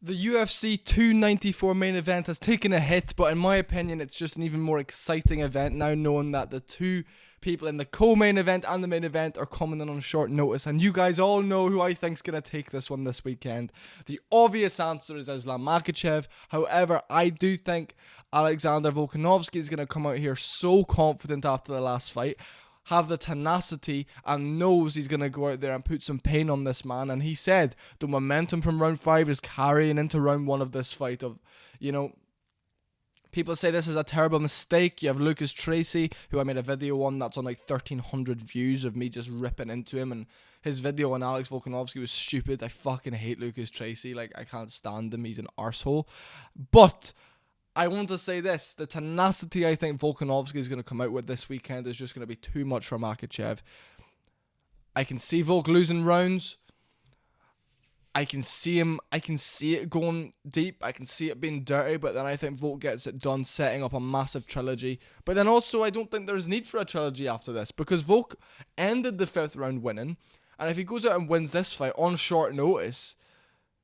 The UFC 294 main event has taken a hit, but in my opinion, it's just an even more exciting event now, knowing that the two people in the co-main event and the main event are coming in on short notice, and you guys all know who I think's going to take this one this weekend. The obvious answer is Islam Makhachev. However, I do think Alexander Volkanovski is going to come out here so confident after the last fight, have the tenacity, and knows he's going to go out there and put some pain on this man. And he said the momentum from round 5 is carrying into round 1 of this fight. People say this is a terrible mistake. You have Lucas Tracy, who I made a video on that's on like 1,300 views of me just ripping into him, and his video on Alex Volkanovski was stupid. I fucking hate Lucas Tracy. Like, I can't stand him. He's an arsehole. But I want to say this. The tenacity I think Volkanovski is going to come out with this weekend is just going to be too much for Makhachev. I can see Volk losing rounds. I can see it going deep. I can see it being dirty, but then I think Volk gets it done, setting up a massive trilogy. But then also, I don't think there's need for a trilogy after this, because Volk ended the 5th round winning, and if he goes out and wins this fight on short notice,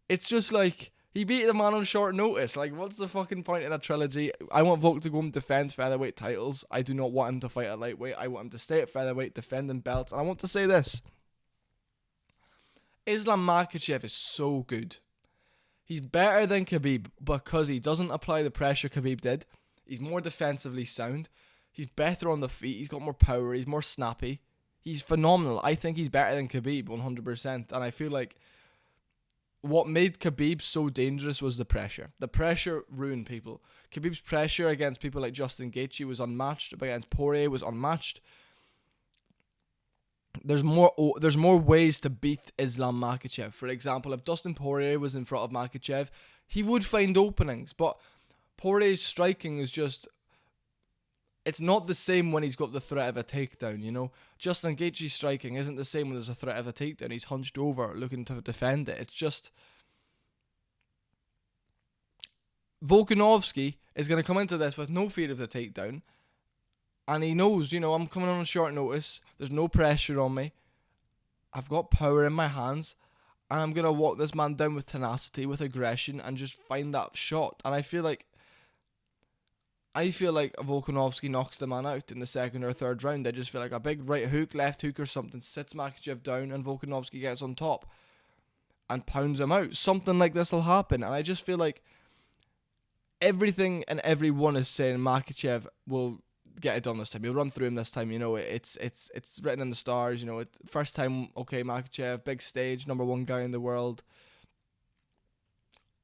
it's just like, he beat the man on short notice. Like, what's the fucking point in a trilogy? I want Volk to go and defend featherweight titles. I do not want him to fight at lightweight. I want him to stay at featherweight, defending belts. And I want to say this. Islam Makhachev is so good. He's better than Khabib because he doesn't apply the pressure Khabib did. He's more defensively sound. He's better on the feet. He's got more power. He's more snappy. He's phenomenal. I think he's better than Khabib 100%. And I feel like what made Khabib so dangerous was the pressure. The pressure ruined people. Khabib's pressure against people like Justin Gaethje was unmatched. Against Poirier was unmatched. There's more ways to beat Islam Makhachev. For example, if Dustin Poirier was in front of Makhachev, he would find openings. But Poirier's striking is just, it's not the same when he's got the threat of a takedown, you know? Justin Gaethje's striking isn't the same when there's a threat of a takedown. He's hunched over, looking to defend it. It's just, Volkanovski is going to come into this with no fear of the takedown. And he knows, I'm coming on short notice. There's no pressure on me. I've got power in my hands. And I'm going to walk this man down with tenacity, with aggression, and just find that shot. And I feel like Volkanovski knocks the man out in the 2nd or 3rd round. I just feel like a big right hook, left hook or something sits Makhachev down, and Volkanovski gets on top and pounds him out. Something like this will happen. And I just feel like everything and everyone is saying Makhachev will get it done this time. He'll run through him this time. It's written in the stars. First time, okay, Makhachev, big stage, #1 guy in the world.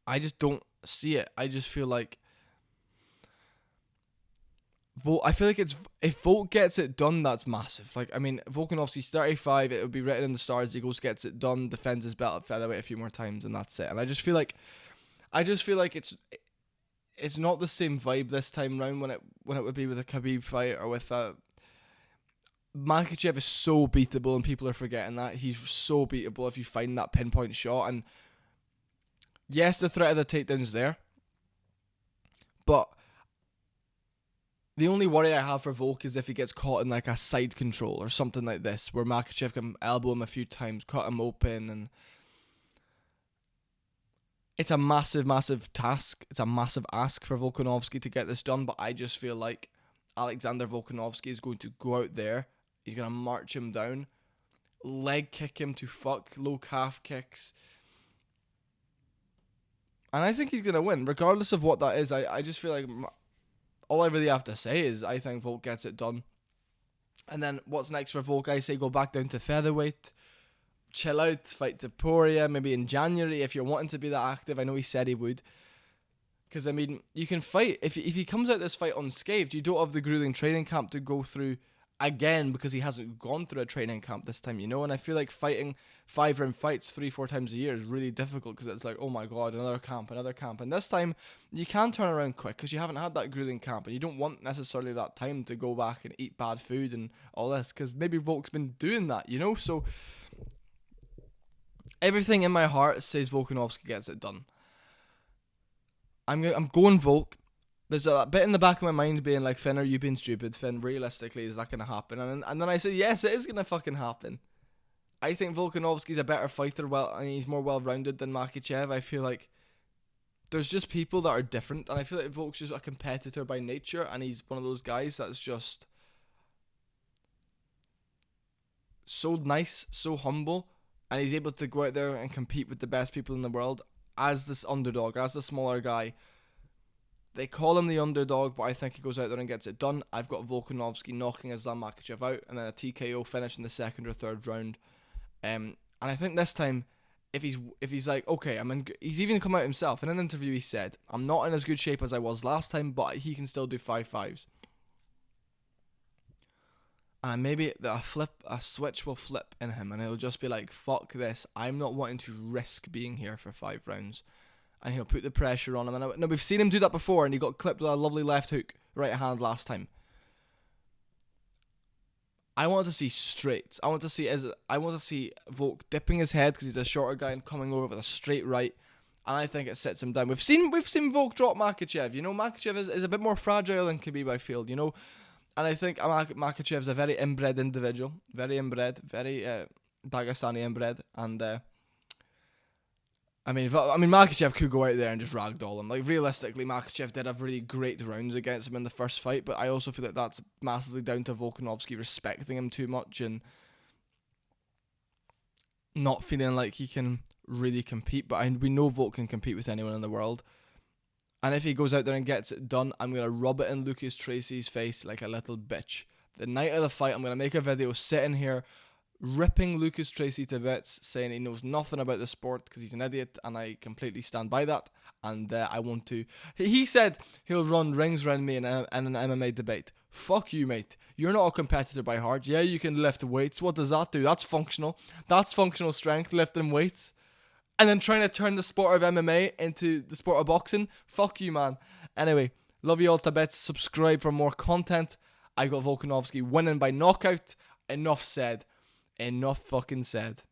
I just don't see it. I just feel like if Volk gets it done, that's massive. Like, I mean, Volkanovski's 35. It would be written in the stars. He goes, gets it done, defends his belt at featherweight a few more times, and that's it. And I just feel like it's not the same vibe this time round when it would be with a Khabib fight or with a Makhachev is so beatable, and people are forgetting that. He's so beatable if you find that pinpoint shot. And yes, the threat of the takedown's there, but the only worry I have for Volk is if he gets caught in like a side control or something like this, where Makhachev can elbow him a few times, cut him open, and it's a massive, massive task. It's a massive ask for Volkanovski to get this done, but I just feel like Alexander Volkanovski is going to go out there. He's going to march him down, leg kick him to fuck, low calf kicks. And I think he's going to win, regardless of what that is. I just feel like all I really have to say is I think Volk gets it done. And then what's next for Volk? I say go back down to featherweight. Chill out, fight to Poirier, maybe in January if you're wanting to be that active. I know he said he would. Because, I mean, you can fight. If he comes out this fight unscathed, you don't have the grueling training camp to go through again because he hasn't gone through a training camp this time, And I feel like fighting 5-round fights 3-4 times a year is really difficult because it's like, oh my God, another camp. And this time, you can turn around quick because you haven't had that grueling camp and you don't want necessarily that time to go back and eat bad food and all this because maybe Volk's been doing that, So everything in my heart says Volkanovski gets it done. I'm going Volk. There's a bit in the back of my mind being like, Finn, are you being stupid? Finn, realistically, is that going to happen? And then I said, yes, it is going to fucking happen. I think Volkanovski's a better fighter, and he's more well-rounded than Makhachev. I feel like there's just people that are different, and I feel like Volk's just a competitor by nature, and he's one of those guys that's just so nice, so humble, and he's able to go out there and compete with the best people in the world as this underdog, as the smaller guy. They call him the underdog, but I think he goes out there and gets it done. I've got Volkanovski knocking Islam Makhachev out, and then a TKO finish in the second or third round. And I think this time, if he's like, okay, he's even come out himself in an interview. He said, "I'm not in as good shape as I was last time, but he can still do 5-5s." And maybe a switch will flip in him, and he'll just be like, "Fuck this! I'm not wanting to risk being here for 5 rounds." And he'll put the pressure on him. And now we've seen him do that before, and he got clipped with a lovely left hook, right hand last time. I want to see straights. I want to see Volk dipping his head because he's a shorter guy and coming over with a straight right, and I think it sets him down. We've seen Volk drop Makhachev. You know, Makhachev is a bit more fragile than Khabib, I feel. You know, and I think Makhachev's a very inbred individual, very Dagestani inbred, and Makhachev could go out there and just ragdoll him. Like, realistically, Makhachev did have really great rounds against him in the first fight, but I also feel like that's massively down to Volkanovski respecting him too much and not feeling like he can really compete. But we know Volk can compete with anyone in the world. And if he goes out there and gets it done, I'm going to rub it in Lucas Tracy's face like a little bitch. The night of the fight, I'm going to make a video sitting here ripping Lucas Tracy to bits, saying he knows nothing about the sport because he's an idiot, and I completely stand by that. And I want to. He said he'll run rings around me in an MMA debate. Fuck you, mate. You're not a competitor by heart. Yeah, you can lift weights. What does that do? That's functional. That's functional strength, lifting weights. And then trying to turn the sport of MMA into the sport of boxing. Fuck you, man. Anyway, love you all to bits. Subscribe for more content. I got Volkanovski winning by knockout. Enough said. Enough fucking said.